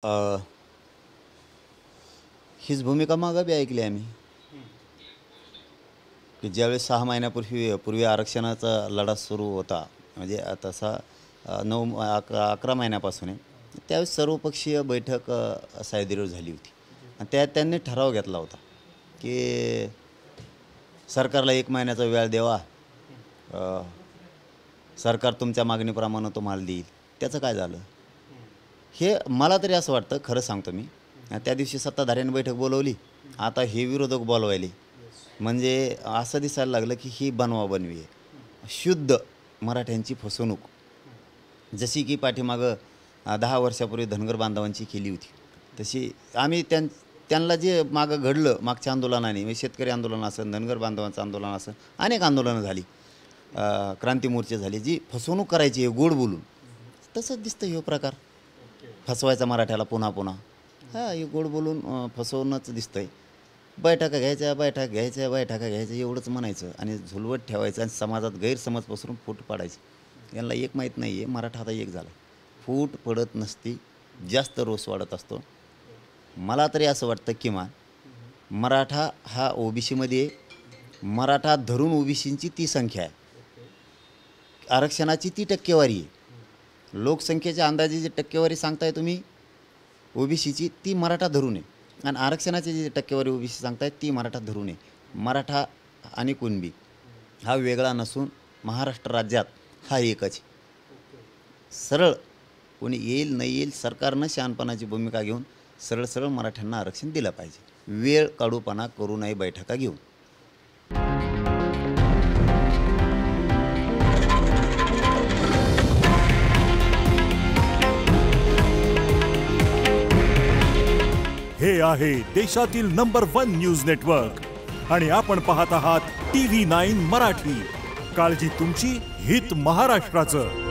अ, हीच भूमिका मागं बी ऐकली आम्ही, की ज्यावेळेस 6 महिन्यापूर्वी आरक्षणाचा लढा सुरू होता, म्हणजे तसा 11 महिन्यापासून आहे. त्यावेळेस सर्वपक्षीय बैठक सह्याद्रीवर झाली होती आणि त्यात त्यांनी ठराव घेतला होता, की सरकारला 1 महिन्याचा वेळ द्यावा. अ, सरकार तुमच्या मागणीप्रमाणे तुम्हाला देईल. त्याचं काय झालं? हे मला तरी असं वाटतं, खरं सांगतो मी. त्या दिवशी सत्ताधाऱ्यांनी बैठक बोलवली, आता हे विरोधक बोलवायले. म्हणजे असं दिसायला लागलं, की ही बनवाबनवी आहे. शुद्ध मराठ्यांची फसवणूक. जशी की पाठीमागं 10 वर्षापूर्वी धनगर बांधवांची केली होती, तशी आम्ही त्यांना जे मागं घडलं मागच्या आंदोलनाने, म्हणजे शेतकरी आंदोलन असेल, धनगर बांधवांचं आंदोलन असेल, अनेक आंदोलनं झाली, क्रांती मोर्चे झाले, जी फसवणूक करायची आहे गोड बोलून. तसंच दिसतं हे प्रकार, फसवायचा मराठ्याला पुन्हा पुन्हा. हे गोड बोलून फसवणंच दिसतंय. बैठका घ्यायच्या एवढंच म्हणायचं आणि झुलवत ठेवायचं आणि समाजात गैरसमज पसरून फूट पाडायची. यांना एक माहीत नाही आहे, मराठा आता एक झाला. फूट पडत नसती, जास्त रोष वाढत असतो. मला तरी असं वाटतं, किमान मराठा हा ओबीसीमध्ये आहे. मराठा धरून ओबीसींची ती संख्या आहे, आरक्षणाची ती टक्केवारी आहे. लोकसंख्येच्या अंदाजे जी टक्केवारी सांगताय तुम्ही ओबीसीची, ती मराठा धरून आहे. आणि आरक्षणाची जी टक्केवारी ओबीसी सांगतायत ती मराठा धरून आहे. मराठा आणि कुणबी हा वेगळा नसून महाराष्ट्र राज्यात हा एकच. सरळ कोणी येईल नाही येईल, सरकारनं शहाणपणाची भूमिका घेऊन सरळ सरळ मराठ्यांना आरक्षण दिलं पाहिजे. वेळ काढूपणा करू नये बैठका घेऊन. हे आहे देशातील नंबर 1 न्यूज नेटवर्क आणि आपण पाहत आहात TV9 मराठी. काळजी तुमची, हित महाराष्ट्राचं.